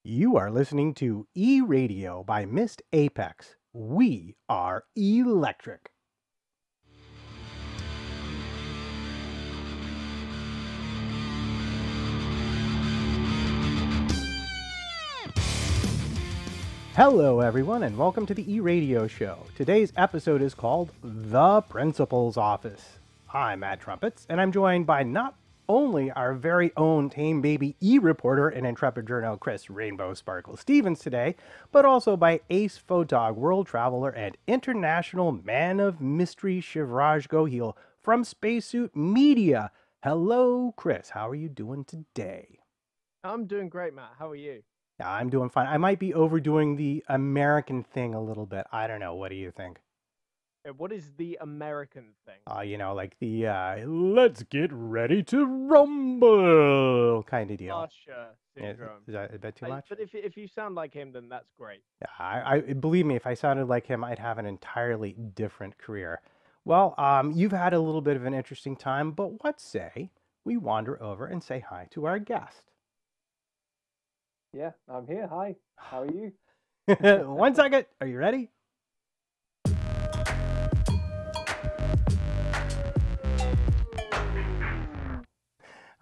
You are listening to eRadio by Mist Apex. We are electric. Hello, everyone, and welcome to the eRadio Show. Today's episode is called The Principal's Office. I'm Matt Trumpets, and I'm joined by not only our very own tame baby e-reporter and intrepid journo Chris Rainbow Sparkle Stevens today, but also by ace photog, world traveler, and international man of mystery Shivraj Gohil from Spacesuit Media. Hello, Chris. How are you doing today? I'm doing great, Matt. How are you? Yeah, I'm doing fine. I might be overdoing the American thing a little bit. I don't know. What do you think? What is the American thing? Like the let's get ready to rumble kind of deal. Usher Yeah, syndrome. is that a bit too much? But if you sound like him, then that's great. Yeah, I believe me, if I sounded like him, I'd have an entirely different career. Well, you've had a little bit of an interesting time, but what say we wander over and say hi to our guest? Yeah, I'm here. Hi. How are you? 1 second. Are you ready?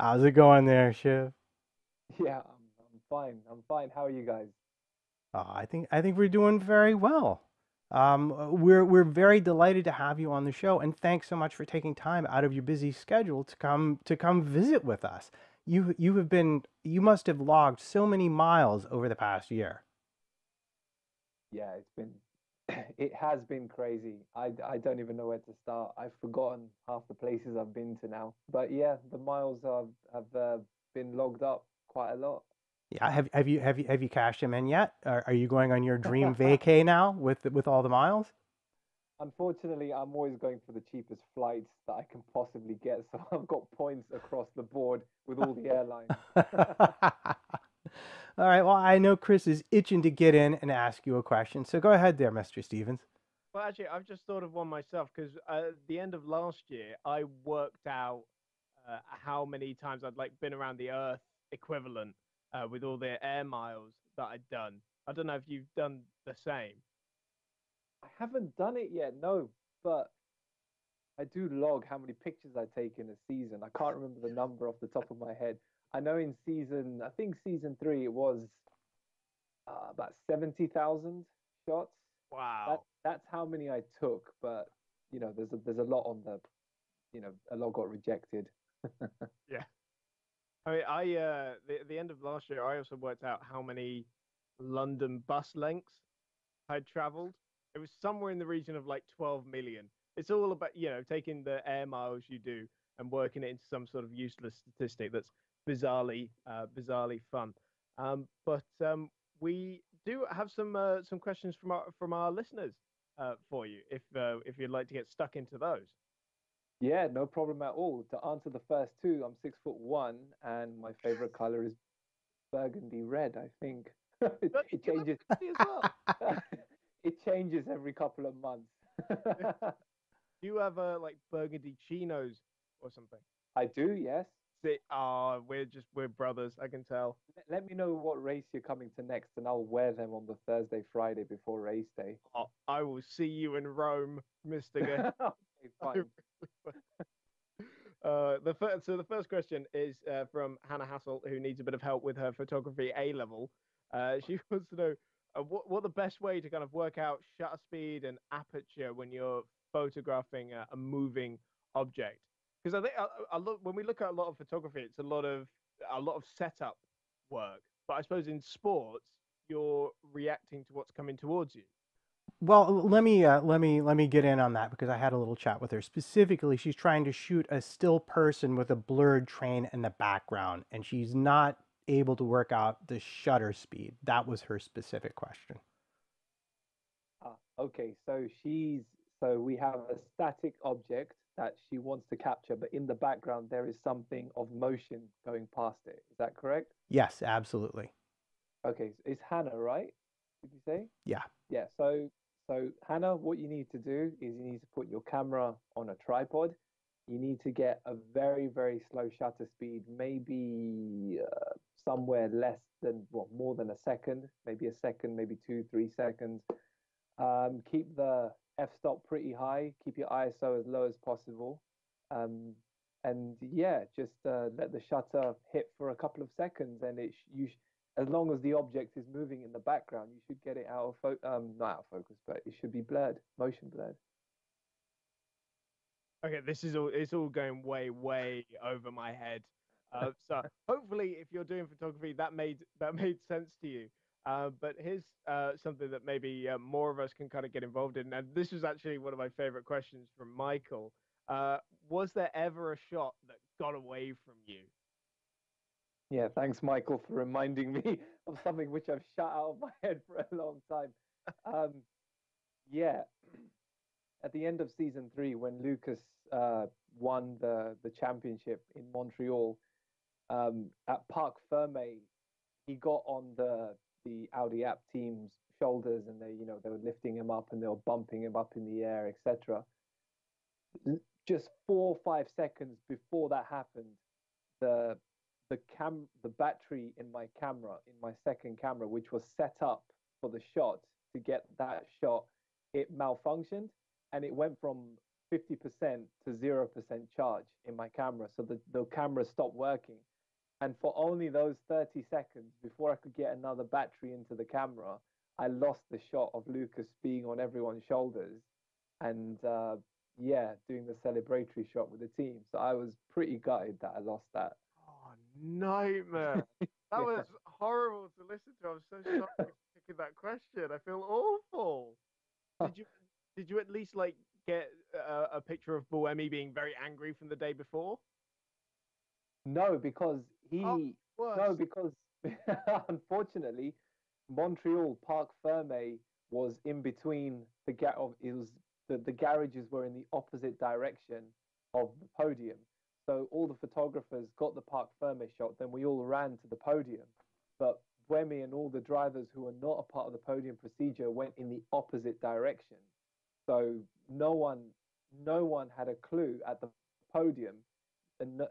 How's it going there, Shiv? Yeah, I'm fine. I'm fine. How are you guys? I think we're doing very well. We're very delighted to have you on the show, and thanks so much for taking time out of your busy schedule to come visit with us. You must have logged so many miles over the past year. Yeah, it's been it has been crazy. I don't even know where to start. I've forgotten half the places I've been to now. But yeah, the miles have been logged up quite a lot. Yeah, have you cashed them in yet? Are you going on your dream vacay now with all the miles? Unfortunately, I'm always going for the cheapest flights that I can possibly get, so I've got points across the board with all the airlines. All right. Well, I know Chris is itching to get in and ask you a question, so go ahead there, Mr. Stevens. Well, actually, I've just thought of one myself because at the end of last year, I worked out how many times I'd like been around the Earth equivalent with all the air miles that I'd done. I don't know if you've done the same. I haven't done it yet, no, but I do log how many pictures I take in a season. I can't remember the number off the top of my head. I know in I think season three, it was about 70,000 shots. Wow. That's how many I took, but there's a lot on a lot got rejected. Yeah. I mean, the end of last year, I also worked out how many London bus lengths I'd traveled. It was somewhere in the region of like 12 million. It's all about, taking the air miles you do and working it into some sort of useless statistic that's bizarrely fun. But we do have some questions from our listeners for you if you'd like to get stuck into those. Yeah, no problem at all. To answer the first two, I'm 6'1" and my favorite color is burgundy red, I think. But It you love changes. as well. It changes every couple of months. Do you have like burgundy chinos or something? I do, yes. See, we're brothers. I can tell. Let me know what race you're coming to next, and I'll wear them on the Thursday, Friday before race day. I will see you in Rome, Mister Gay. Okay, fine. So the first question is from Hannah Hassel, who needs a bit of help with her photography A level. She wants to know what the best way to kind of work out shutter speed and aperture when you're photographing a moving object. Because I think when we look at a lot of photography, it's a lot of setup work. But I suppose in sports, you're reacting to what's coming towards you. Well, let me get in on that because I had a little chat with her. Specifically, she's trying to shoot a still person with a blurred train in the background, and she's not able to work out the shutter speed. That was her specific question. Okay, so we have a static object that she wants to capture, but in the background there is something of motion going past it. Is that correct? Yes, absolutely. Okay, it's Hannah, right? Did you say? Yeah. Yeah, so Hannah, what you need to do is you need to put your camera on a tripod. You need to get a very, very slow shutter speed, maybe somewhere less than, well, more than a second, maybe a second, maybe 2, 3 seconds. Keep the f-stop pretty high. Keep your ISO as low as possible. Um, and yeah, just let the shutter hit for a couple of seconds, and as long as the object is moving in the background, you should get it not out of focus, but it should be blurred, motion blurred. Okay, it's all going way over my head. So hopefully, if you're doing photography, that made sense to you. But here's something that maybe more of us can kind of get involved in. And this was actually one of my favorite questions from Michael. Was there ever a shot that got away from you? Yeah, thanks, Michael, for reminding me of something which I've shut out of my head for a long time. Yeah, at the end of season 3, when Lucas won the championship in Montreal, at Parc Ferme, he got on the Audi app team's shoulders, and they were lifting him up and they were bumping him up in the air, etc. Just 4 or 5 seconds before that happened, the battery in my camera, in my second camera, which was set up for the shot to get that shot, it malfunctioned, and it went from 50% to 0% charge in my camera. So the camera stopped working. And for only those 30 seconds before I could get another battery into the camera, I lost the shot of Lucas being on everyone's shoulders and doing the celebratory shot with the team. So I was pretty gutted that I lost that. Oh, nightmare. That was horrible to listen to. I'm so sorry for picking that question. I feel awful. Did you at least like get a picture of Buemi being very angry from the day before? No, because unfortunately, Montreal Parc Ferme was in between the garages were in the opposite direction of the podium. So all the photographers got the Parc Ferme shot, then we all ran to the podium. But Buemi and all the drivers who were not a part of the podium procedure went in the opposite direction. So no one had a clue at the podium, and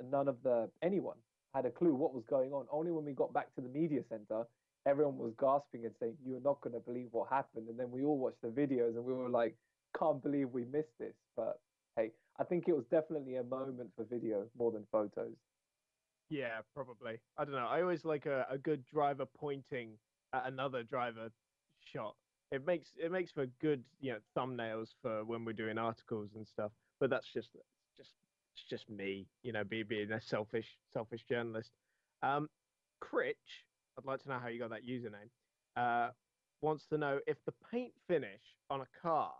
anyone had a clue what was going on. Only when we got back to the media center, everyone was gasping and saying, "You're not going to believe what happened." And then we all watched the videos and we were like, "Can't believe we missed this." But hey, I think it was definitely a moment for video more than photos. Yeah, probably. I don't know. I always like a good driver pointing at another driver shot. It makes for good, thumbnails for when we're doing articles and stuff. But that's just it's just me, being a selfish journalist. Critch, I'd like to know how you got that username. Wants to know if the paint finish on a car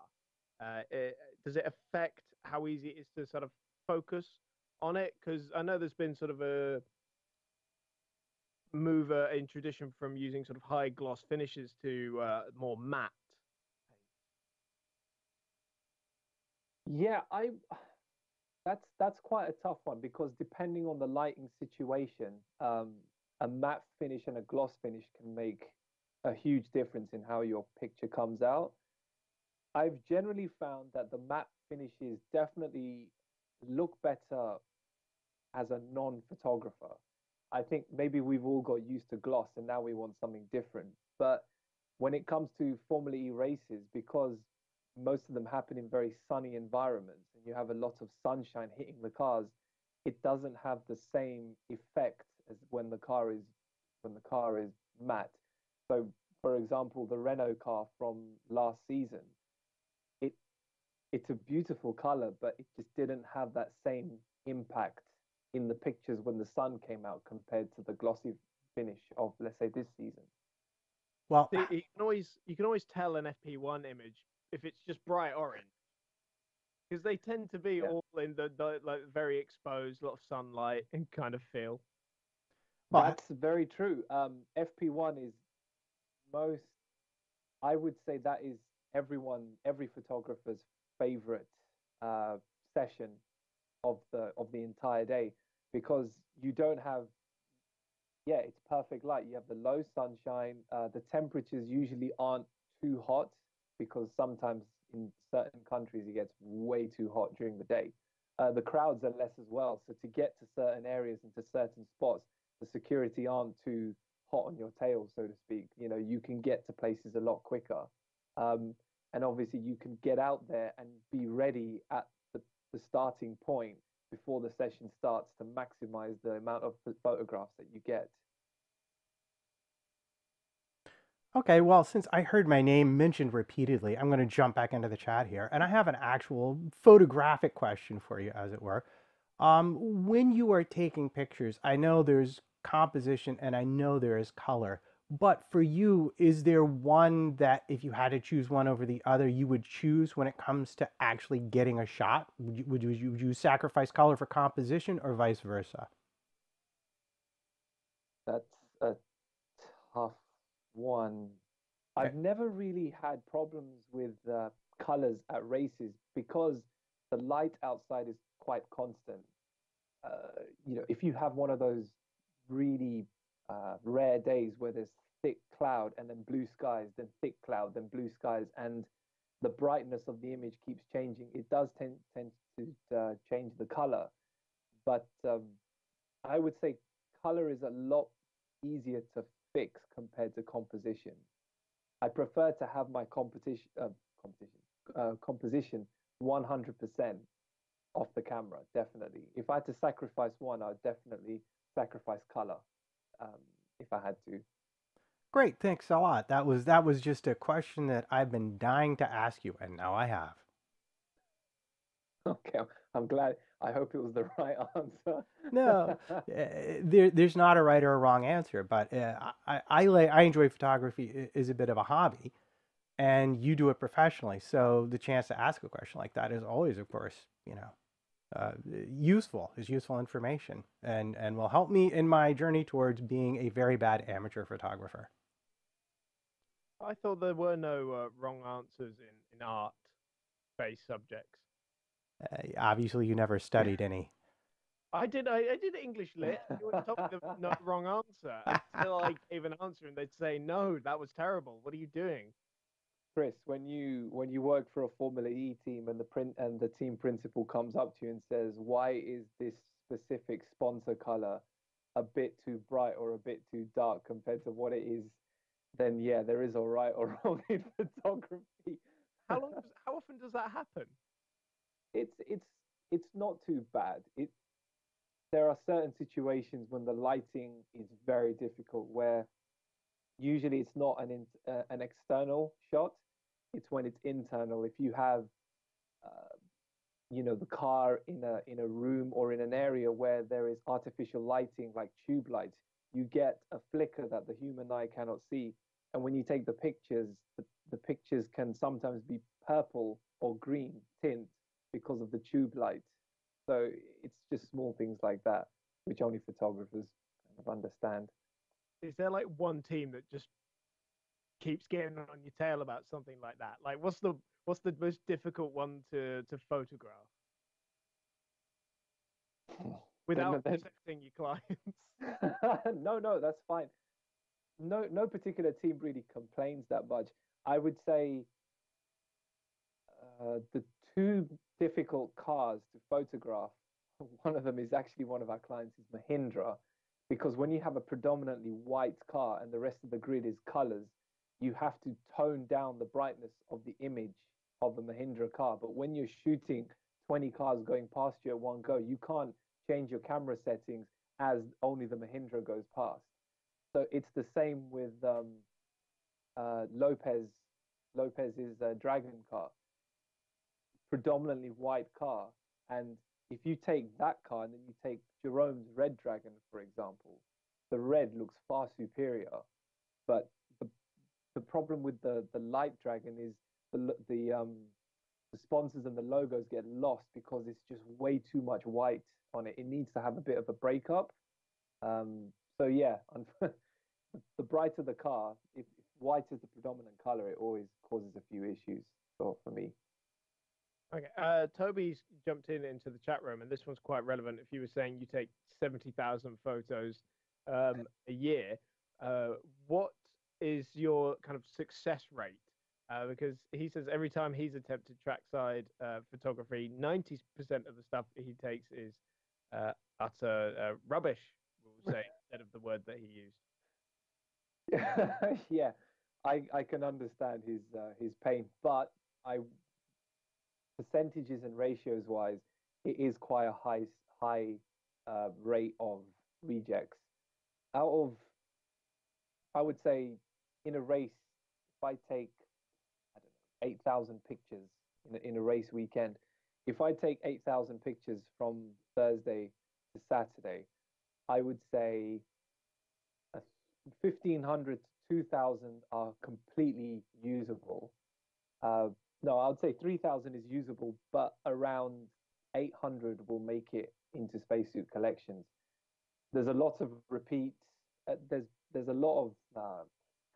does it affect how easy it is to sort of focus on it? Because I know there's been sort of a move in tradition from using sort of high gloss finishes to more matte paint. Yeah, that's quite a tough one, because depending on the lighting situation, a matte finish and a gloss finish can make a huge difference in how your picture comes out. I've generally found that the matte finishes definitely look better as a non-photographer. I think maybe we've all got used to gloss and now we want something different. But when it comes to Formula E races, because most of them happen in very sunny environments and you have a lot of sunshine hitting the cars, it doesn't have the same effect as when the car is matte. So, for example, the Renault car from last season, it's a beautiful color, but it just didn't have that same impact in the pictures when the sun came out compared to the glossy finish of, let's say, this season. Well, you can always tell an FP1 image if it's just bright orange, because they tend to be all in the like very exposed, a lot of sunlight and kind of feel. Well, that's very true. FP1 is I would say that is every photographer's favorite session of the entire day, because you don't have, it's perfect light. You have the low sunshine. The temperatures usually aren't too hot, because sometimes in certain countries it gets way too hot during the day. The crowds are less as well, so to get to certain areas and to certain spots, the security aren't too hot on your tail, so to speak. You know, you can get to places a lot quicker. Um, and obviously you can get out there and be ready at the starting point before the session starts to maximize the amount of photographs that you get. Okay, well, since I heard my name mentioned repeatedly, I'm going to jump back into the chat here, and I have an actual photographic question for you, as it were. When you are taking pictures, I know there's composition and I know there is color, but for you, is there one that if you had to choose one over the other, you would choose when it comes to actually getting a shot? Would you sacrifice color for composition or vice versa? That's a tough one. Okay. I've never really had problems with colors at races because the light outside is quite constant. You know, if you have one of those really rare days where there's thick cloud and then blue skies, then thick cloud, then blue skies, and the brightness of the image keeps changing, it does tend to change the color. But I would say color is a lot easier to fix compared to composition. I prefer to have my composition 100% off the camera, definitely. If I had to sacrifice one, I'd definitely sacrifice color, um, if I had to. Great, thanks a lot. That was just a question that I've been dying to ask you, and now I have. Okay, I'm glad. I hope it was the right answer. No, there's not a right or a wrong answer, but I enjoy photography is a bit of a hobby, and you do it professionally. So the chance to ask a question like that is always, of course, useful. Is useful information, and will help me in my journey towards being a very bad amateur photographer. I thought there were no wrong answers in art-based subjects. Obviously, you never studied any. I did English lit. You would told me there was no wrong answer until I gave an answer, and they'd say, "No, that was terrible. What are you doing?" Chris, when you work for a Formula E team and the team principal comes up to you and says, "Why is this specific sponsor color a bit too bright or a bit too dark compared to what it is?" Then yeah, there is a right or wrong in photography. How often does that happen? It's not too bad. There are certain situations when the lighting is very difficult, where usually it's not an external shot, it's when it's internal. If you have the car in a room or in an area where there is artificial lighting like tube lights, you get a flicker that the human eye cannot see. And when you take the pictures, the pictures can sometimes be purple or green tint because of the tube light. So it's just small things like that which only photographers kind of understand. Is there like one team that just keeps getting on your tail about something like that? Like, what's the most difficult one to photograph without upsetting your clients? No, that's fine. No particular team really complains that much. I would say the two difficult cars to photograph, one of them is actually one of our clients, is Mahindra, because when you have a predominantly white car and the rest of the grid is colors, you have to tone down the brightness of the image of the Mahindra car. But when you're shooting 20 cars going past you at one go, you can't change your camera settings as only the Mahindra goes past. So it's the same with Lopez's Dragon car, predominantly white car. And if you take that car and then you take Jerome's Red Dragon, for example, the red looks far superior. But the problem with the light dragon is the sponsors and the logos get lost because it's just way too much white on it. It needs to have a bit of a breakup. So yeah, the brighter the car, if white is the predominant color, it always causes a few issues for me. Okay, Toby's jumped into the chat room, and this one's quite relevant. If you were saying you take 70,000 photos a year, what is your kind of success rate? Because he says every time he's attempted trackside photography, 90% of the stuff he takes is utter rubbish, we'll say. instead of the word that he used. Yeah, I can understand his pain, but I percentages and ratios wise, it is quite a high rate of rejects. Out of, I would say, in a race, if I take, I don't know, 8,000 pictures in a race weekend, if I take 8,000 pictures from Thursday to Saturday, I would say 1,500 to 2,000 are completely usable. Uh, no, I would say 3,000 is usable, but around 800 will make it into spacesuit collections. There's a lot of repeats. There's a lot of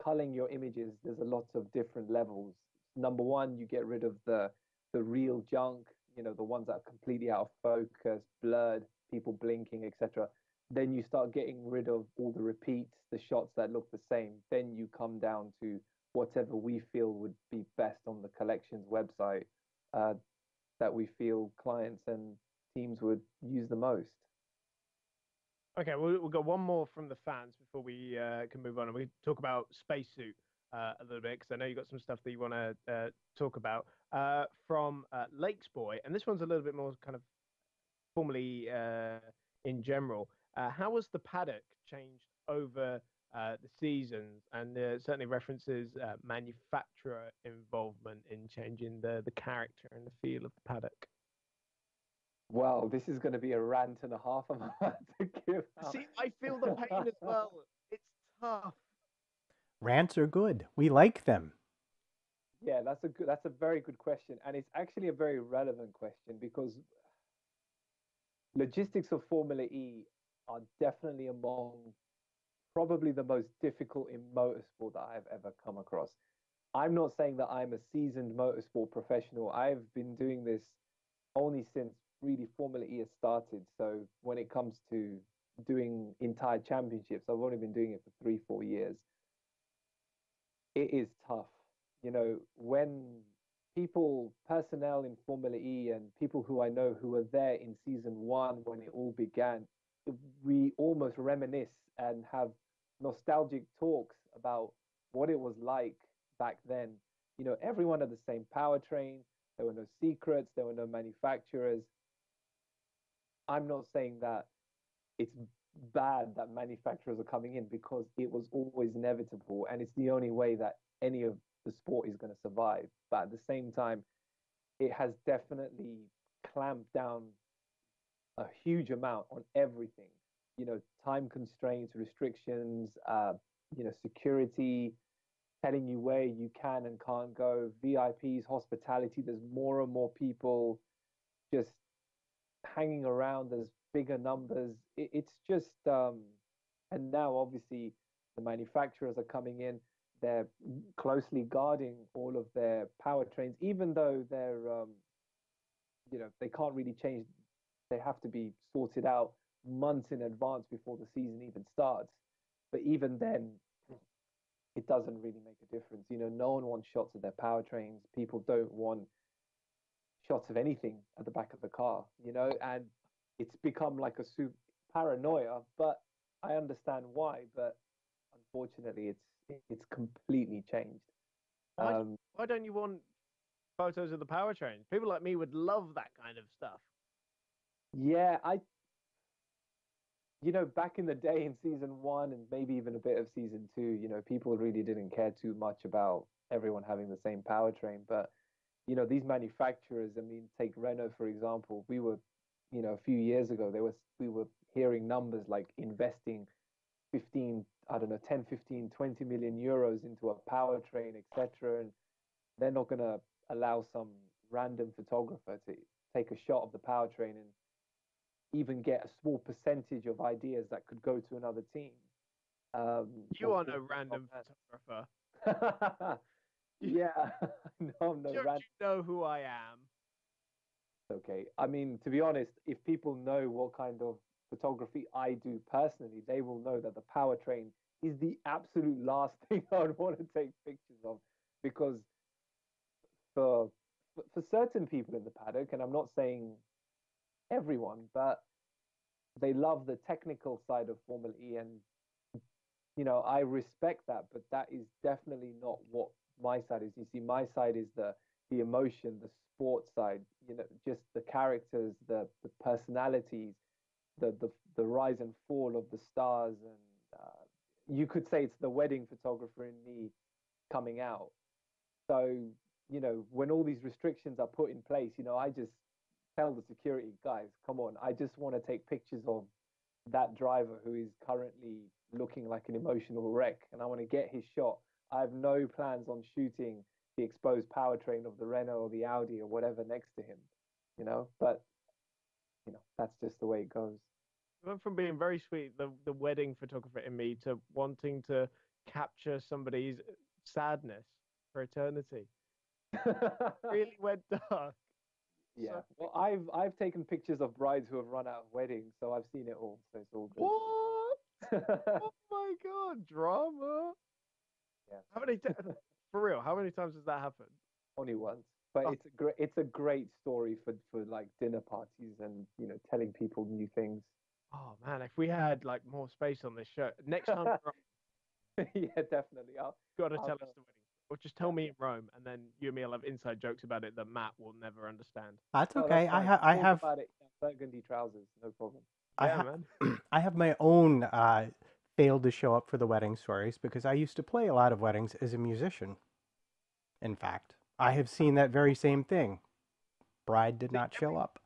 culling your images. There's a lot of different levels. Number one, you get rid of the real junk, the ones that are completely out of focus, blurred, people blinking, etc. Then you start getting rid of all the repeats, the shots that look the same. Then you come down to whatever we feel would be best on the collections website uh, that we feel clients and teams would use the most. Okay, we'll go one more from the fans before we can move on, and we talk about spacesuit a little bit, because I know you got some stuff that you want to talk about from Lakes Boy, and this one's a little bit more kind of formally in general. How has the paddock changed over the seasons, and certainly references manufacturer involvement in changing the character and the feel of the paddock? Well, this is going to be a rant and a half I'm about to give out. See, I feel the pain as well. It's tough. Rants are good. We like them. Yeah, that's a very good question, and it's actually a very relevant question because logistics of Formula E are definitely among probably the most difficult in motorsport that I've ever come across. I'm not saying that I'm a seasoned motorsport professional. I've been doing this only since really Formula E has started. So when it comes to doing entire championships, I've only been doing it for 3-4 years. It is tough. When personnel in Formula E and people who I know who were there in season one when it all began, we almost reminisce and have nostalgic talks about what it was like back then. Everyone had the same powertrain. There were no secrets. There were no manufacturers. I'm not saying that it's bad that manufacturers are coming in, because it was always inevitable, and it's the only way that any of the sport is going to survive. But at the same time, it has definitely clamped down a huge amount on everything. Time constraints, restrictions, security, telling you where you can and can't go, VIPs, hospitality. There's more and more people just hanging around. There's bigger numbers. It's just, and now obviously the manufacturers are coming in. They're closely guarding all of their powertrains, even though they can't really change. They have to be sorted out months in advance before the season even starts. But even then, it doesn't really make a difference. No one wants shots of their powertrains. People don't want shots of anything at the back of the car, and it's become like a super paranoia, but I understand why. But unfortunately, it's completely changed. Why don't you want photos of the powertrain? People like me would love that kind of stuff. Yeah, back in the day in season one and maybe even a bit of season two, people really didn't care too much about everyone having the same powertrain. But, these manufacturers, I mean, take Renault, for example. We were, a few years ago, we were hearing numbers like investing 15, I don't know, 10, 15, 20 million euros into a powertrain, etc. And they're not going to allow some random photographer to take a shot of the powertrain and even get a small percentage of ideas that could go to another team. You are no random photographer. Yeah, no, I'm no random. You know who I am. Okay, I mean, to be honest, if people know what kind of photography I do personally, they will know that the powertrain is the absolute last thing I would want to take pictures of, because for certain people in the paddock, and I'm not saying everyone, but they love the technical side of Formula E, and I respect that, but that is definitely not what my side is. You see, my side is the emotion, the sports side, just the characters, the personalities, the rise and fall of the stars, and you could say it's the wedding photographer in me coming out. So, when all these restrictions are put in place, I just tell the security guys, come on, I just want to take pictures of that driver who is currently looking like an emotional wreck, and I want to get his shot. I have no plans on shooting the exposed powertrain of the Renault or the Audi or whatever next to him, but that's just the way it goes. It went from being very sweet, the wedding photographer in me, to wanting to capture somebody's sadness for eternity. Really went dark. Yeah. So, Well, I've taken pictures of brides who have run out of weddings, so I've seen it all, so it's all good. what? Oh my God, drama. Yeah. How many for real? How many times has that happened? Only once, but Oh, it's a great story for like dinner parties and telling people new things. oh man, if we had like more space on this show, next time Yeah, definitely. you've got to I'll tell us go. the wedding story. Or just tell me in Rome, and then you and me will have inside jokes about it that Matt will never understand. That's No, okay. that's fine. I Talk have about it in burgundy trousers, no problem. I Yeah, have man. I have my own failed to show up for the wedding stories because I used to play a lot of weddings as a musician. In fact, I have seen that very same thing. Bride did See, not show up.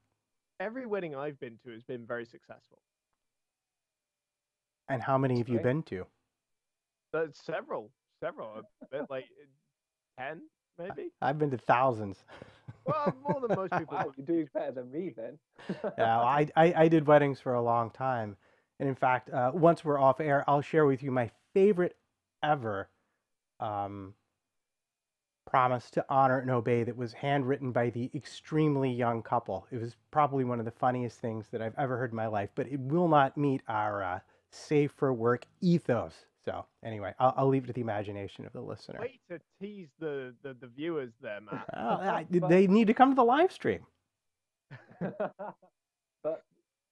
every wedding I've been to has been very successful. And how many That's have you great. been to? But several, a bit like 10, maybe. I've been to thousands. Well, more than most people Wow, my you're age. doing better than me then. Yeah, well, I did weddings for a long time. And in fact, once we're off air, I'll share with you my favorite ever um, promise to honor and obey that was handwritten by the extremely young couple. It was probably one of the funniest things that I've ever heard in my life, but it will not meet our safe for work ethos. So, anyway, I'll leave it to the imagination of the listener. Way to tease the viewers there, Matt. But They need to come to the live stream. but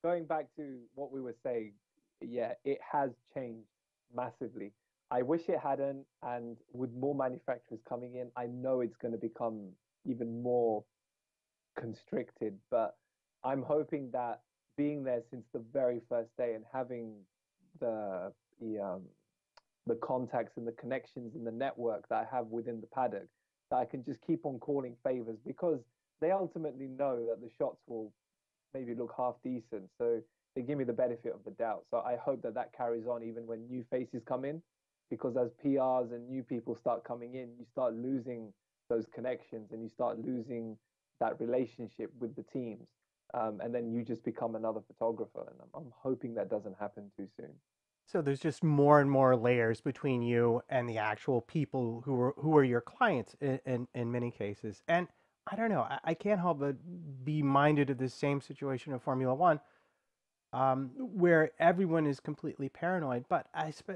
going back to what we were saying, yeah, it has changed massively. I wish it hadn't, and with more manufacturers coming in, I know it's going to become even more constricted. But I'm hoping that being there since the very first day and having the the um, the contacts and the connections and the network that I have within the paddock, that I can just keep on calling favors because they ultimately know that the shots will maybe look half decent. So they give me the benefit of the doubt. So I hope that that carries on even when new faces come in, because as PRs and new people start coming in, you start losing those connections and you start losing that relationship with the teams. And then you just become another photographer. And I'm hoping that doesn't happen too soon. So there's just more and more layers between you and the actual people who are your clients in many cases. And I don't know, I can't help but be minded of this same situation of Formula One, where everyone is completely paranoid. But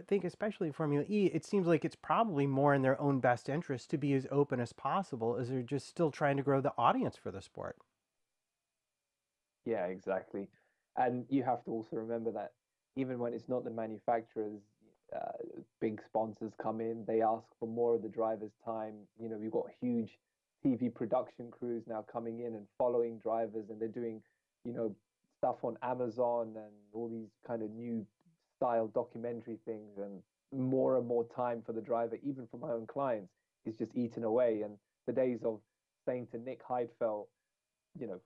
think, especially Formula E, it seems like it's probably more in their own best interest to be as open as possible, as they're just still trying to grow the audience for the sport. Yeah, exactly. And you have to also remember that even when it's not the manufacturers, big sponsors come in, they ask for more of the driver's time. We've got huge TV production crews now coming in and following drivers, and they're doing, stuff on Amazon and all these kind of new style documentary things, and more time for the driver, even for my own clients, is just eaten away. And the days of saying to Nick Heidfeld,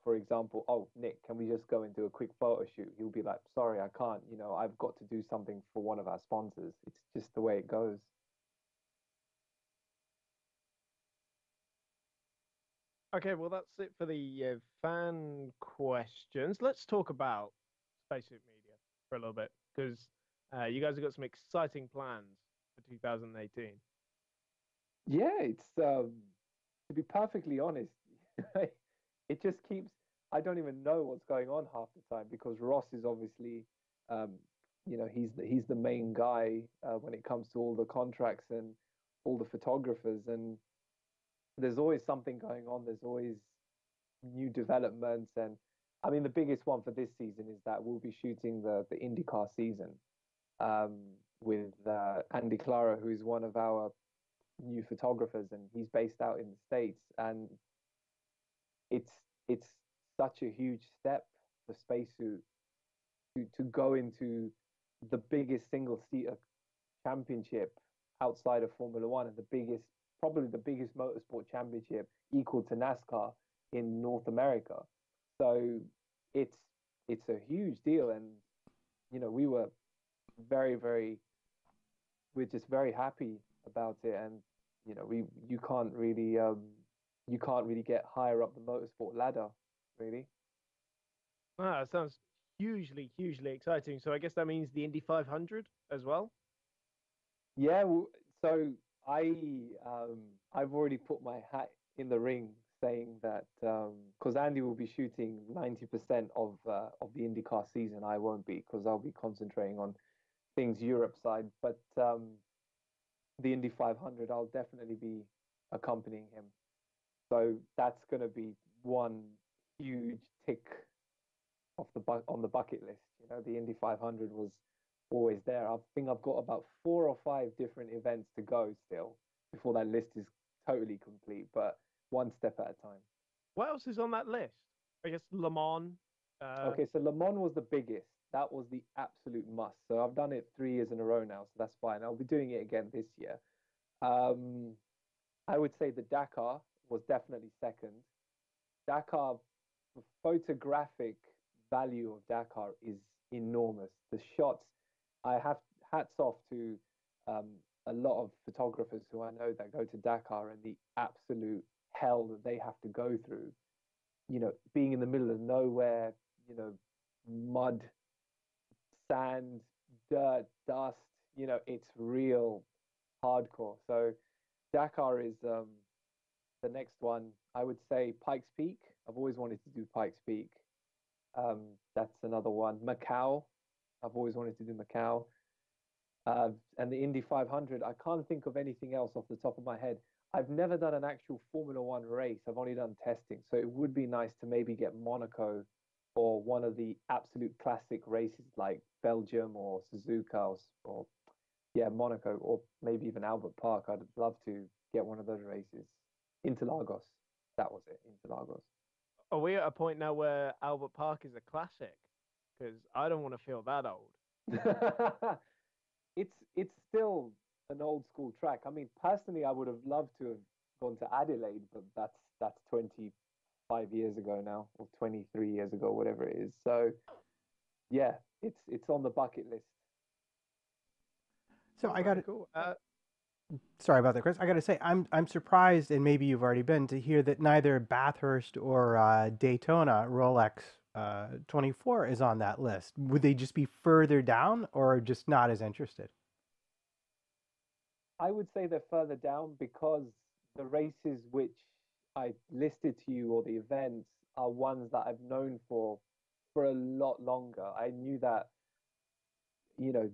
for example, oh, Nick, can we just go and do a quick photo shoot? He'll be like, sorry, I can't. I've got to do something for one of our sponsors. It's just the way it goes. Okay, well that's it for the fan questions. Let's talk about Spacesuit Media for a little bit because you guys have got some exciting plans for 2018. Yeah, it's to be perfectly honest, it just keeps. I don't even know what's going on half the time because Ross is obviously, um, he's the main guy when it comes to all the contracts and all the photographers, and there's always something going on. There's always new developments, and I mean, the biggest one for this season is that we'll be shooting the IndyCar season um, with Andy Clara, who's one of our new photographers, and he's based out in the States. And it's it's such a huge step for spacesuit to go into the biggest single seater championship outside of Formula One and probably the biggest motorsport championship equal to NASCAR in North America. So it's it's a huge deal, and we were very very we're just very happy about it, and we you can't really get higher up the motorsport ladder, really. Ah, that sounds hugely exciting. So I guess that means the Indy 500 as well. Yeah, so I I've already put my hat in the ring saying that because Andy will be shooting 90% of the IndyCar season. I won't be because I'll be concentrating on things Europe side. But the Indy 500, I'll definitely be accompanying him. So that's going to be one huge tick off on the bucket list. The Indy 500 was always there. I think I've got about 4 or 5 different events to go still before that list is totally complete, but one step at a time. What else is on that list? I guess Le Mans. Okay, so Le Mans was the biggest. That was the absolute must. So I've done it 3 years in a row now, so that's fine. I'll be doing it again this year. I would say the Dakar was definitely second. Dakar, the photographic value of Dakar is enormous. The shots, I have hats off to a lot of photographers who I know that go to Dakar and the absolute hell that they have to go through. Being in the middle of nowhere, mud, sand, dirt, dust, it's real hardcore. So Dakar is the next one. I would say Pikes Peak. I've always wanted to do Pikes Peak. That's another one. Macau. I've always wanted to do Macau. And the Indy 500. I can't think of anything else off the top of my head. I've never done an actual Formula One race. I've only done testing. So it would be nice to maybe get Monaco or one of the absolute classic races like Belgium or Suzuka or yeah, Monaco or maybe even Albert Park. I'd love to get one of those races. Interlagos. That was it, Interlagos. Are we at a point now where Albert Park is a classic? Because I don't want to feel that old. It's still an old school track. I mean, personally, I would have loved to have gone to Adelaide, but that's 25 years ago now, or 23 years ago, whatever it is. So yeah, it's on the bucket list. So I got it. Cool. Sorry about that, Chris. I got to say, I'm surprised, and maybe you've already been to hear that neither Bathurst or Daytona Rolex 24 is on that list. Would they just be further down, or just not as interested? I would say they're further down because the races which I listed to you or the events are ones that I've known for a lot longer. I knew that,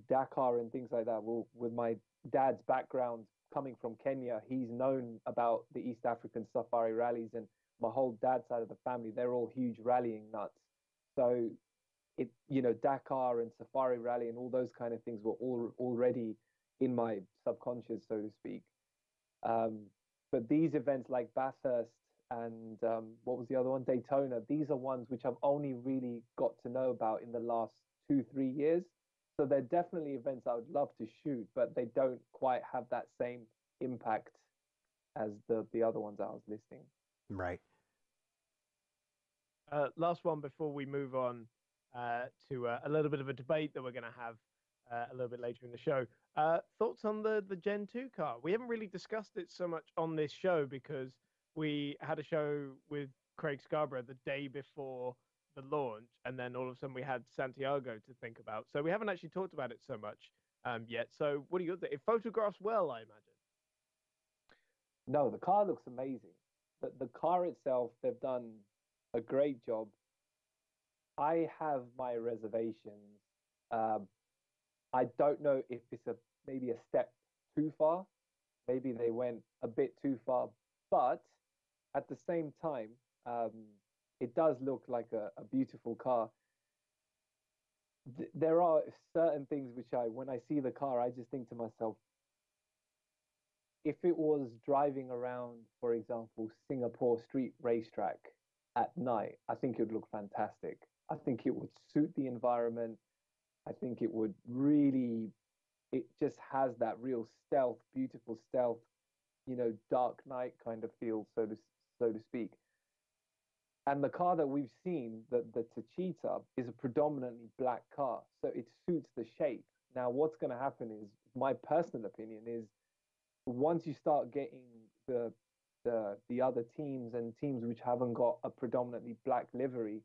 Dakar and things like that. Well, with my dad's background coming from Kenya, he's known about the East African safari rallies, and my whole dad's side of the family, they're all huge rallying nuts. So Dakar and safari rally and all those kind of things were all already in my subconscious, so to speak. But these events like Bathurst and what was the other one? Daytona. These are ones which I've only really got to know about in the last 2-3 years. So they're definitely events I would love to shoot, but they don't quite have that same impact as the other ones I was listing. Right. Last one before we move on to a little bit of a debate that we're going to have a little bit later in the show. Thoughts on the Gen 2 car? We haven't really discussed it so much on this show because we had a show with Craig Scarborough the day before the launch, and then all of a sudden we had Santiago to think about. So we haven't actually talked about it so much yet. So what do you think? It photographs well, I imagine. No, the car looks amazing. The car itself, they've done a great job. I have my reservations. I don't know if it's maybe a step too far. Maybe they went a bit too far, but at the same time, it does look like a beautiful car. There are certain things which when I see the car, I just think to myself, if it was driving around, for example, Singapore street racetrack at night, I think it would look fantastic. I think it would suit the environment. I think it would really, it just has that real stealth, beautiful stealth, dark night kind of feel, so to speak. And the car that we've seen, the Tachita, is a predominantly black car, so it suits the shape. Now, what's going to happen is, my personal opinion is, once you start getting the other teams and teams which haven't got a predominantly black livery,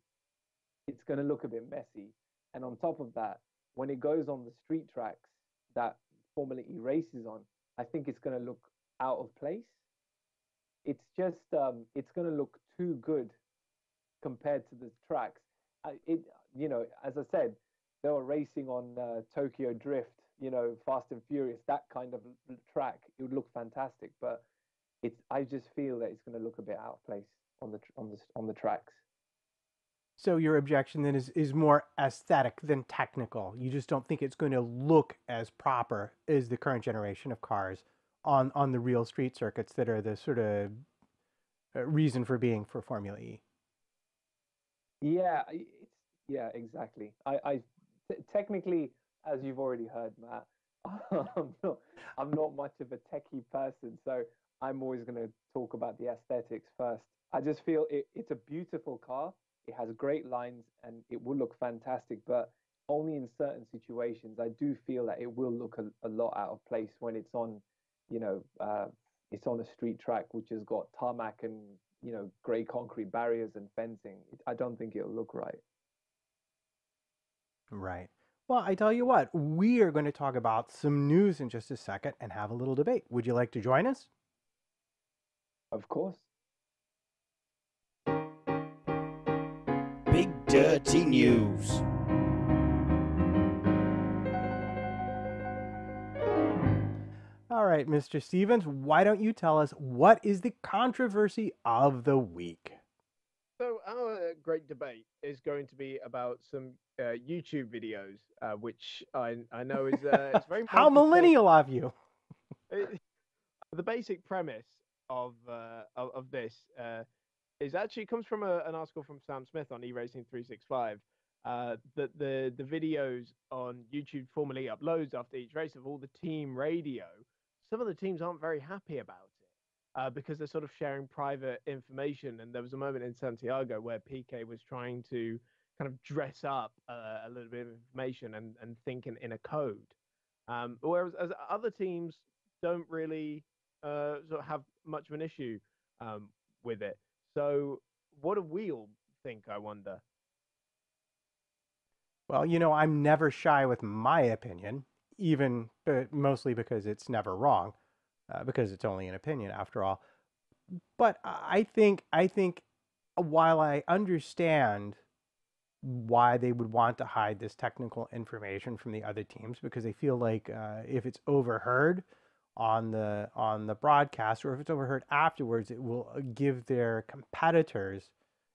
it's going to look a bit messy. And on top of that, when it goes on the street tracks that Formula E races on, I think it's going to look out of place. It's just it's going to look too good compared to the tracks. As I said, they were racing on Tokyo Drift, Fast and Furious, that kind of track. It would look fantastic, but I just feel that it's going to look a bit out of place on the tracks. So your objection then is more aesthetic than technical. You just don't think it's going to look as proper as the current generation of cars on the real street circuits that are the sort of reason for being for Formula E. Yeah, exactly. Technically, as you've already heard, Matt, I'm not much of a techie person, so I'm always going to talk about the aesthetics first. I just feel it's a beautiful car. It has great lines and it will look fantastic, but only in certain situations. I do feel that it will look a lot out of place when it's on, it's on a street track which has got tarmac and grey concrete barriers and fencing. I don't think it'll look right. Right. Well, I tell you what, we are going to talk about some news in just a second and have a little debate. Would you like to join us? Of course. Big Dirty News. All right, Mr. Stevens, why don't you tell us what is the controversy of the week? So our great debate is going to be about some YouTube videos, which I know is it's very how millennial of you. The basic premise of this is actually comes from an article from Sam Smith on eRacing 365. That the videos on YouTube formally uploads after each race of all the team radio. Some of the teams aren't very happy about it because they're sort of sharing private information. And there was a moment in Santiago where PK was trying to kind of dress up a little bit of information and think in a code. Whereas as other teams don't really sort of have much of an issue with it. So what do we all think, I wonder? Well, I'm never shy with my opinion, even mostly because it's never wrong, because it's only an opinion after all. But I think while I understand why they would want to hide this technical information from the other teams, because they feel like if it's overheard on the broadcast or if it's overheard afterwards, it will give their competitors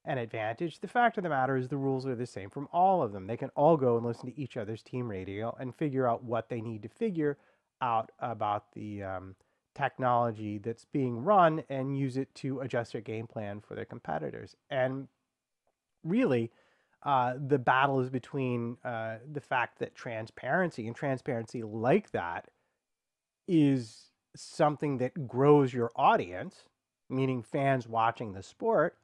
an advantage. The fact of the matter is the rules are the same from all of them. They can all go and listen to each other's team radio and figure out what they need to figure out about the technology that's being run and use it to adjust their game plan for their competitors. And really, the battle is between the fact that transparency like that is something that grows your audience, meaning fans watching the sport,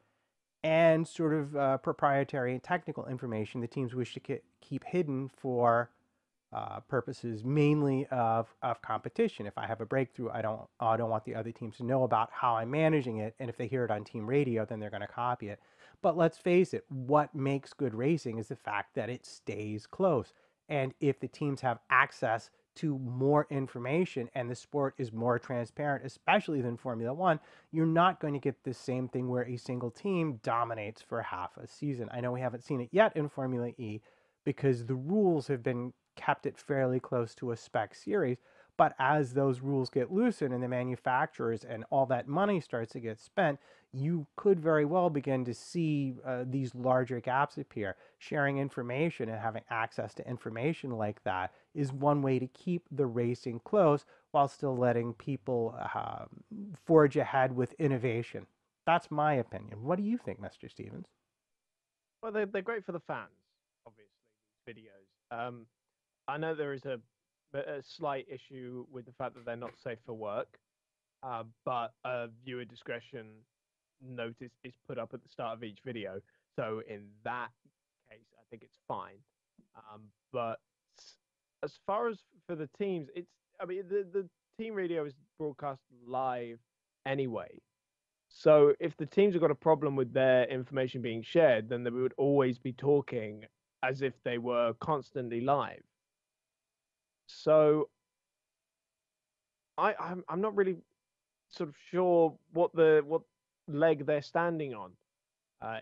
and sort of proprietary and technical information the teams wish to keep hidden for purposes mainly of competition. If I have a breakthrough, I don't want the other teams to know about how I'm managing it, and if they hear it on team radio, then they're going to copy it. But let's face it, what makes good racing is the fact that it stays close. And if the teams have access to more information and the sport is more transparent, especially than Formula One, you're not going to get the same thing where a single team dominates for half a season. I know we haven't seen it yet in Formula E because the rules have been kept it fairly close to a spec series, But as those rules get loosened and the manufacturers and all that money starts to get spent, you could very well begin to see these larger gaps appear. Sharing information and having access to information like that is one way to keep the racing close while still letting people forge ahead with innovation. That's my opinion. What do you think, Mr. Stevens? Well, they're great for the fans, obviously, these videos. I know there is a slight issue with the fact that they're not safe for work, but a viewer discretion notice is put up at the start of each video. So in that case, I think it's fine. But as far as for the teams, the team radio is broadcast live anyway. So if the teams have got a problem with their information being shared, then they would always be talking as if they were constantly live. So I'm not really sort of sure what leg they're standing on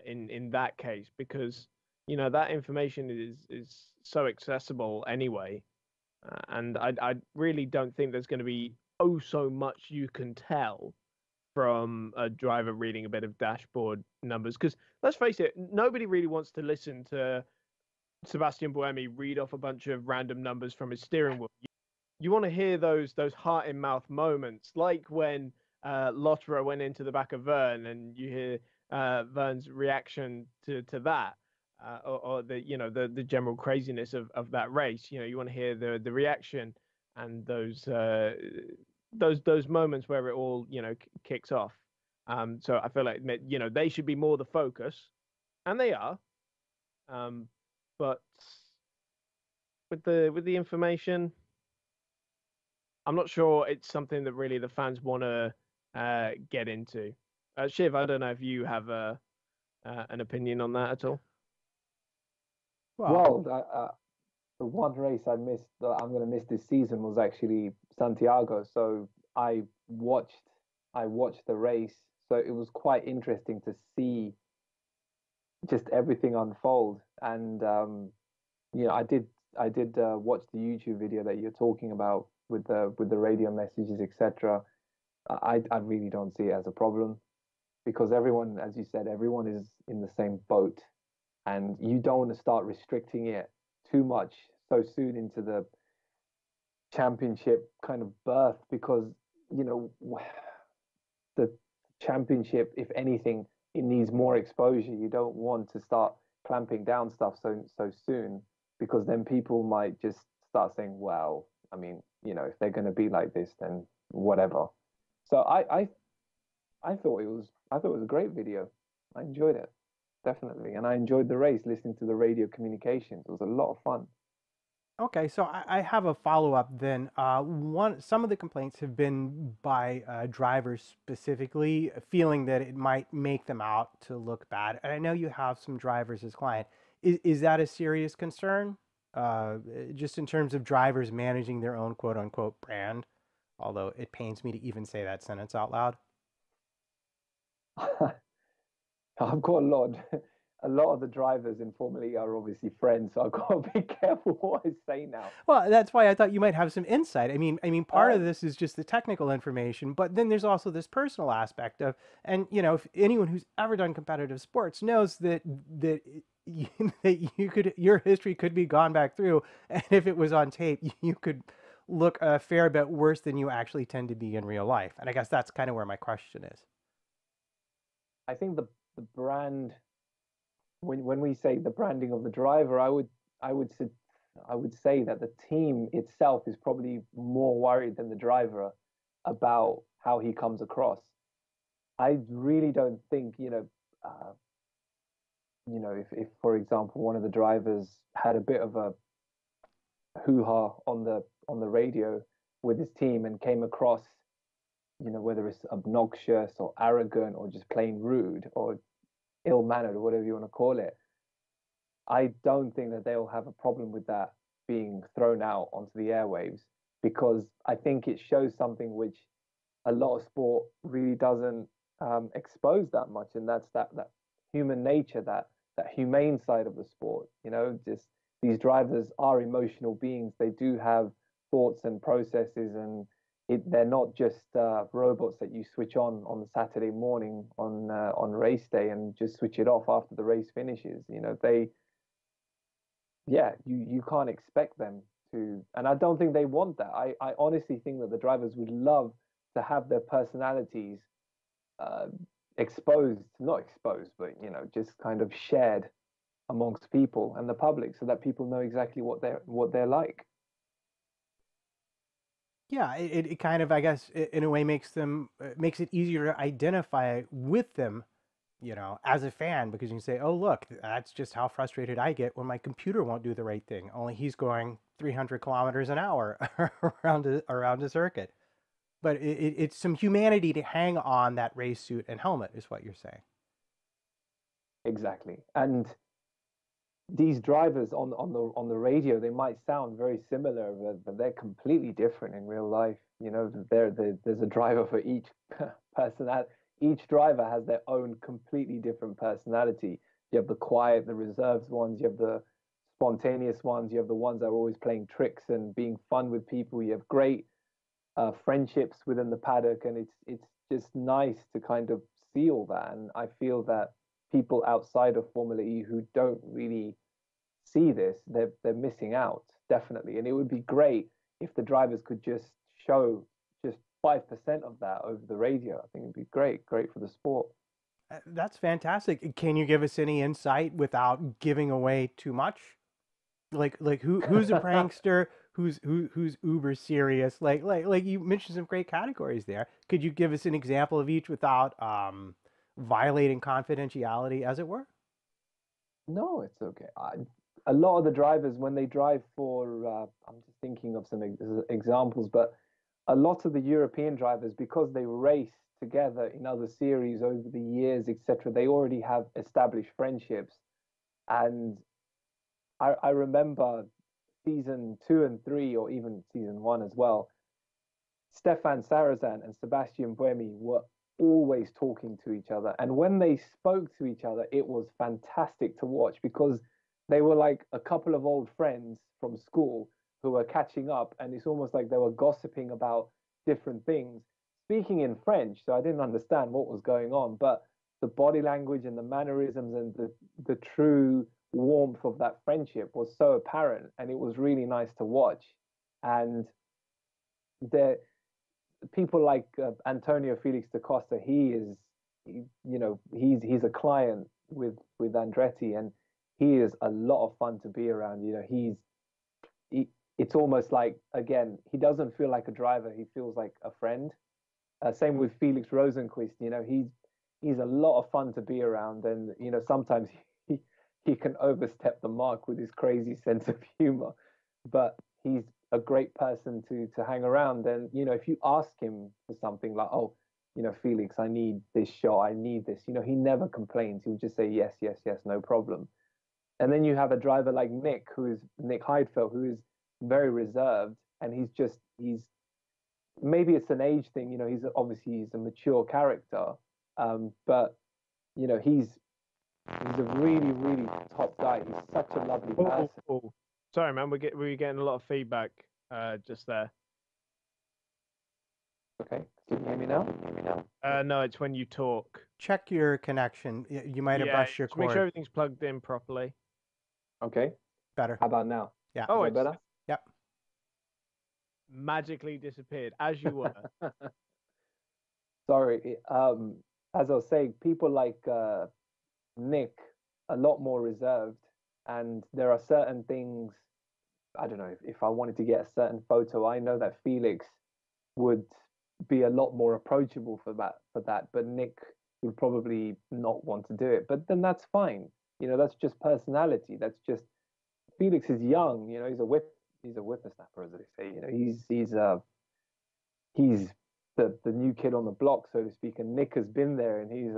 in that case, because that information is so accessible anyway, and I really don't think there's going to be so much you can tell from a driver reading a bit of dashboard numbers, because let's face it, nobody really wants to listen to Sebastian Buemi read off a bunch of random numbers from his steering wheel. You want to hear those heart in mouth moments, like when Lotterer went into the back of Vern, and you hear Vern's reaction to that, or the general craziness of that race. You want to hear the reaction and those moments where it all kicks off. So I feel like they should be more the focus, and they are. But with the information, I'm not sure it's something that really the fans want to get into. Shiv, I don't know if you have an opinion on that at all. Well, the one race I missed that I'm going to miss this season was actually Santiago. So I watched the race. So it was quite interesting to see just everything unfold. And I did watch the YouTube video that you're talking about with the radio messages, etc. I really don't see it as a problem, because everyone, as you said, everyone is in the same boat, and you don't want to start restricting it too much so soon into the championship kind of birth, because the championship, if anything, it needs more exposure. You don't want to start clamping down stuff so soon, because then people might just start saying, well, I mean, if they're going to be like this, then whatever. So I thought it was a great video. I enjoyed it, definitely, and I enjoyed the race. Listening to the radio communications, it was a lot of fun. Okay, so I have a follow-up then. Some of the complaints have been by drivers specifically feeling that it might make them out to look bad. And I know you have some drivers as client. Is that a serious concern? Just in terms of drivers managing their own quote-unquote brand, although it pains me to even say that sentence out loud. I've got a lot of the drivers in Formula E are obviously friends, so I've got to be careful what I say now. Well, that's why I thought you might have some insight. I mean, part of this is just the technical information, but then there's also this personal aspect of, and if anyone who's ever done competitive sports knows that your history could be gone back through, and if it was on tape, you could look a fair bit worse than you actually tend to be in real life. And I guess that's kind of where my question is. I think the brand, when we say the branding of the driver, I would say that the team itself is probably more worried than the driver about how he comes across. I really don't think if for example one of the drivers had a bit of a hoo-ha on the radio with his team and came across, whether it's obnoxious or arrogant or just plain rude or ill-mannered or whatever you want to call it, I don't think that they'll have a problem with that being thrown out onto the airwaves, because I think it shows something which a lot of sport really doesn't expose that much, and that's that human nature, that humane side of the sport. Just these drivers are emotional beings. They do have thoughts and processes, and they're not just robots that you switch on the Saturday morning on race day and just switch it off after the race finishes. You know, you can't expect them to, and I don't think they want that. I honestly think that the drivers would love to have their personalities uh, exposed, not exposed, but you know, just kind of shared amongst people and the public, so that people know exactly what they're like. Yeah, it kind of, I guess, in a way makes it easier to identify with them, you know, as a fan, because you can say, oh, look, that's just how frustrated I get when my computer won't do the right thing. Only he's going 300 kilometers an hour around a circuit. But it's some humanity to hang on that race suit and helmet, is what you're saying. Exactly. And these drivers on the radio, they might sound very similar, but they're completely different in real life. You know, there's a driver for each personality. Each driver has their own completely different personality. You have the quiet, the reserved ones. You have the spontaneous ones. You have the ones that are always playing tricks and being fun with people. You have great friendships within the paddock, and it's just nice to kind of see all that. And I feel that people outside of Formula E who don't really see this, they're missing out, definitely. And it would be great if the drivers could just show just 5% of that over the radio. I think it'd be great for the sport. That's fantastic. Can you give us any insight without giving away too much? Like who's a prankster? Who's uber serious? Like you mentioned some great categories there. Could you give us an example of each without violating confidentiality, as it were? No, it's okay. A lot of the drivers, when they drive for, I'm just thinking of some examples, but a lot of the European drivers, because they race together in other series over the years, etc., they already have established friendships. And I remember season 2 and 3, or even season 1 as well, Stefan Sarazan and Sebastian Buemi were always talking to each other. And when they spoke to each other, it was fantastic to watch, because they were like a couple of old friends from school who were catching up. And it's almost like they were gossiping about different things, speaking in French. So I didn't understand what was going on, but the body language and the mannerisms and the true warmth of that friendship was so apparent. And it was really nice to watch. And there, people like Antonio Felix da Costa, he's a client with Andretti, and he is a lot of fun to be around. You know, it's almost like, again, he doesn't feel like a driver, he feels like a friend. Same with Felix Rosenquist. You know, he's a lot of fun to be around, and you know, sometimes he can overstep the mark with his crazy sense of humor, but he's a great person to hang around. And you know, if you ask him for something like, oh, you know, Felix, I need this shot, I need this, you know, he never complains. He'll just say yes, yes, yes, no problem. And then you have a driver like Nick Heidfeld, who is very reserved, and he's maybe it's an age thing, you know, he's a mature character, but you know, he's a really, really top guy. He's such a lovely person. Oh. Sorry, man, we're getting a lot of feedback just there. Okay, can you hear me now? No, it's when you talk. Check your connection. You might have brushed your cord. Make sure everything's plugged in properly. Okay. Better. How about now? Yeah. Oh, it's better? Yep. Magically disappeared, as you were. Sorry. As I was saying, people like Nick, a lot more reserved, and there are certain things. I don't know, if I wanted to get a certain photo, I know that Felix would be a lot more approachable for that, but Nick would probably not want to do it. But then that's fine. You know, that's just personality. That's just, Felix is young. You know, he's a whippersnapper, as they say. You know, he's the new kid on the block, so to speak. And Nick has been there, and he's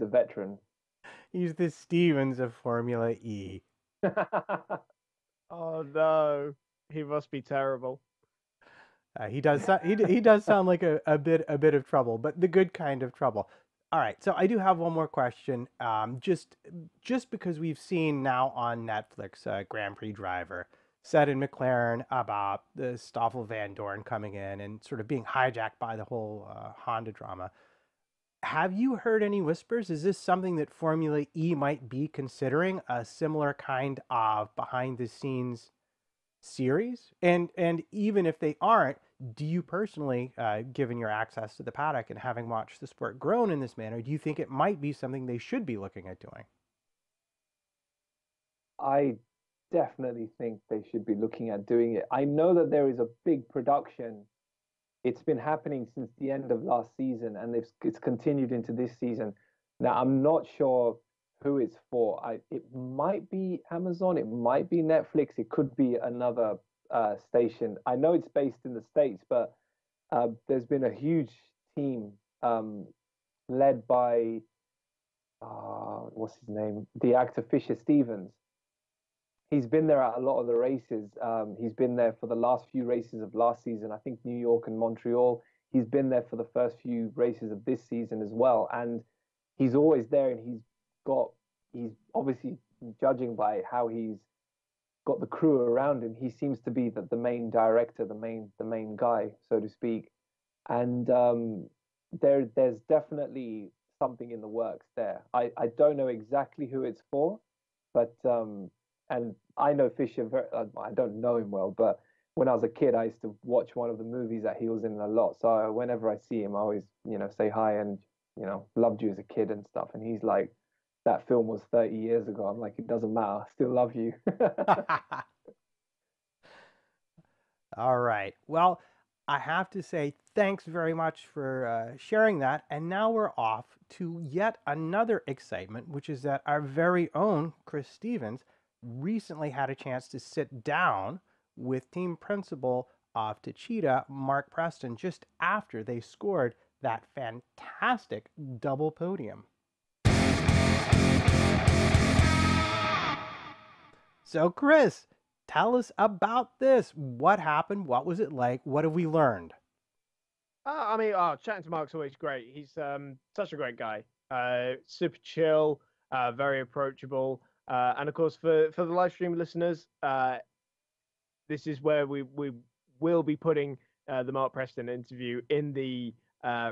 a veteran. He's the Stevens of Formula E. Oh no, he must be terrible. He does sound like a bit of trouble, but the good kind of trouble. All right, so I do have one more question. Just because we've seen now on Netflix, Grand Prix Driver, said in McLaren about the Stoffel Van Dorn coming in and sort of being hijacked by the whole Honda drama. Have you heard any whispers? Is this something that Formula E might be considering, a similar kind of behind the scenes series? And even if they aren't, do you personally, given your access to the paddock and having watched the sport grown in this manner, do you think it might be something they should be looking at doing? I definitely think they should be looking at doing it. I know that there is a big production. It's been happening since the end of last season, and it's continued into this season. Now, I'm not sure who it's for. It might be Amazon, it might be Netflix, it could be another station. I know it's based in the States, but there's been a huge team led by what's his name, the actor Fisher Stevens. He's been there at a lot of the races. He's been there for the last few races of last season. I think New York and Montreal. He's been there for the first few races of this season as well. And he's always there, and he's obviously, judging by how he's got the crew around him, he seems to be the main director, the main guy, so to speak. And there's definitely something in the works there. I don't know exactly who it's for, but and I know Fisher I don't know him well, but when I was a kid, I used to watch one of the movies that he was in a lot. So whenever I see him, I always, say hi and, loved you as a kid and stuff. And he's like, that film was 30 years ago. I'm like, it doesn't matter. I still love you. All right. Well, I have to say thanks very much for sharing that. And now we're off to yet another excitement, which is that our very own Chris Stevens recently had a chance to sit down with team principal of Techeetah, Mark Preston, just after they scored that fantastic double podium. So, Chris, tell us about this. What happened? What was it like? What have we learned? Chatting to Mark's always great. He's such a great guy. Super chill, very approachable. And of course, for the live stream listeners, this is where we will be putting the Mark Preston interview in the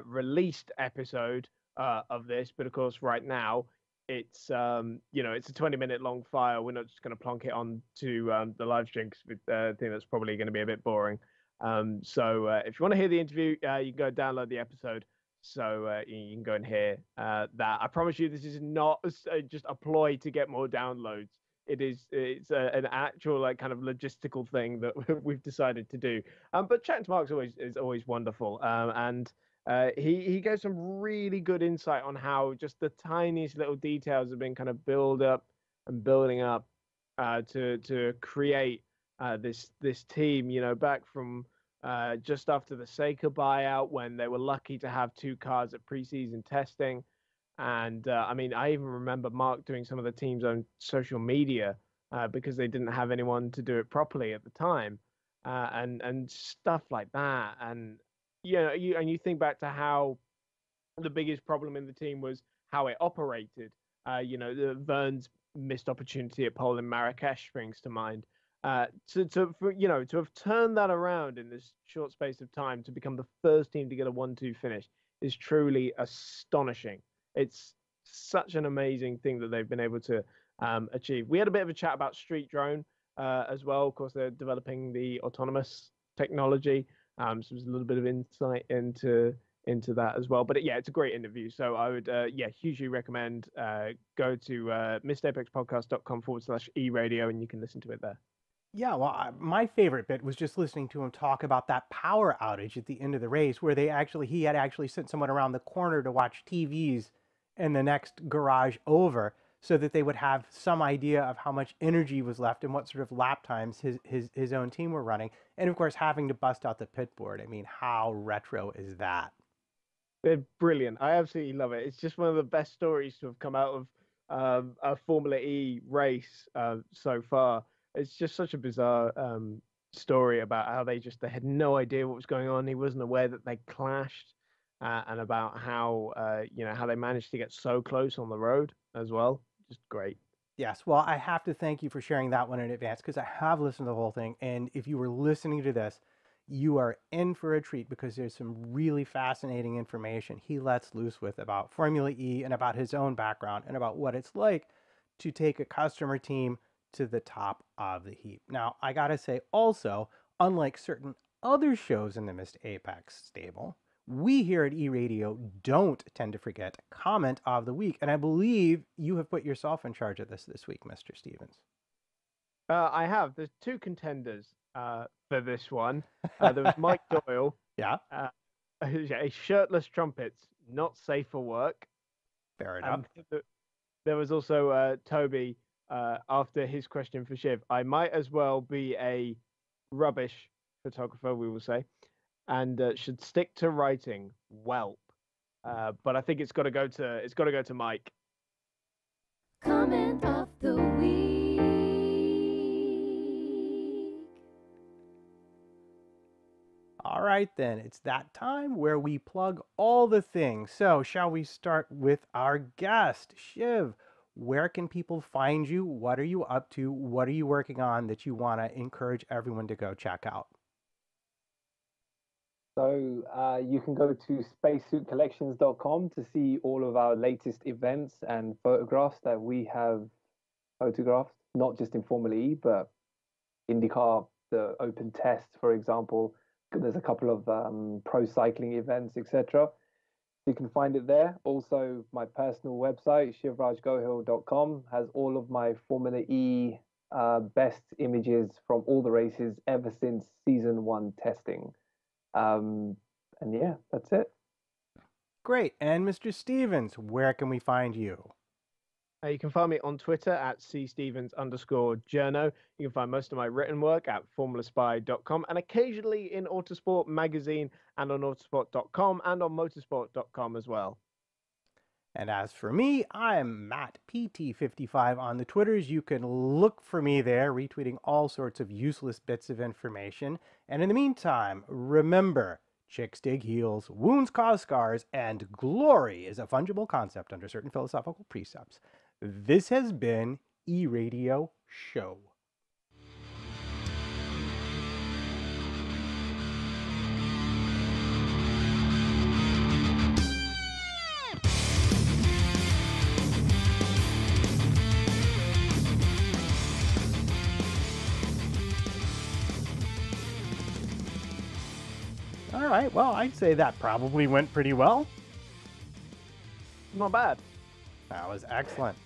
released episode of this. But of course, right now it's it's a 20-minute long file. We're not just going to plonk it on to the live stream because I think that's probably going to be a bit boring. So if you want to hear the interview, you can go download the episode. So you can go and hear that. I promise you, this is not just a ploy to get more downloads. It's an actual kind of logistical thing that we've decided to do. But chatting to Mark is always wonderful. And he gave some really good insight on how just the tiniest little details have been kind of building up to create this team. Back from just after the Seika buyout, when they were lucky to have 2 cars at preseason testing. And I even remember Mark doing some of the team's own social media because they didn't have anyone to do it properly at the time, and stuff like that. And you think back to how the biggest problem in the team was how it operated. The Vern's missed opportunity at pole in Marrakesh springs to mind. To have turned that around in this short space of time to become the first team to get a 1-2 finish is truly astonishing. It's such an amazing thing that they've been able to achieve. We had a bit of a chat about Street Drone as well. Of course, they're developing the autonomous technology. So there's a little bit of insight into that as well. But it's a great interview. So I would hugely recommend go to mrapexpodcast.com/eRadio and you can listen to it there. Yeah, well, my favorite bit was just listening to him talk about that power outage at the end of the race where he had actually sent someone around the corner to watch TVs in the next garage over so that they would have some idea of how much energy was left and what sort of lap times his own team were running. And of course, having to bust out the pit board. I mean, how retro is that? They're brilliant. I absolutely love it. It's just one of the best stories to have come out of a Formula E race so far. It's just such a bizarre story about how they had no idea what was going on. He wasn't aware that they clashed, and about how how they managed to get so close on the road as well. Just great. Yes, well, I have to thank you for sharing that one in advance because I have listened to the whole thing. And if you were listening to this, you are in for a treat because there's some really fascinating information he lets loose with about Formula E and about his own background and about what it's like to take a customer team to the top of the heap. Now, I got to say also, unlike certain other shows in the Missed Apex stable, we here at eRadio don't tend to forget comment of the week. And I believe you have put yourself in charge of this week, Mr. Stevens. I have. There's two contenders for this one. There was Mike Gohil. Yeah. A shirtless trumpets, not safe for work. Fair enough. There was also Toby after his question for Shiv. I might as well be a rubbish photographer, we will say, and should stick to writing. Whelp. But I think it's got to go to Mike. Comment of the week. All right, then. It's that time where we plug all the things. So, shall we start with our guest, Shiv? Where can people find you? What are you up to? What are you working on that you want to encourage everyone to go check out? So you can go to spacesuitcollections.com to see all of our latest events and photographs that we have photographed, not just in Formula E, but IndyCar, the open test, for example. There's a couple of pro cycling events, etc. You can find it there. Also, my personal website, shivrajgohil.com, has all of my Formula E best images from all the races ever since season 1 testing. And yeah, that's it. Great. And Mr. Stevens, where can we find you? You can find me on Twitter at cstevens_journo. You can find most of my written work at formulaspy.com and occasionally in Autosport magazine and on autosport.com and on motorsport.com as well. And as for me, I'm Matt PT55 on the Twitters. You can look for me there, retweeting all sorts of useless bits of information. And in the meantime, remember, chicks dig heels, wounds cause scars, and glory is a fungible concept under certain philosophical precepts. This has been eRadio Show. All right, well, I'd say that probably went pretty well. Not bad. That was excellent.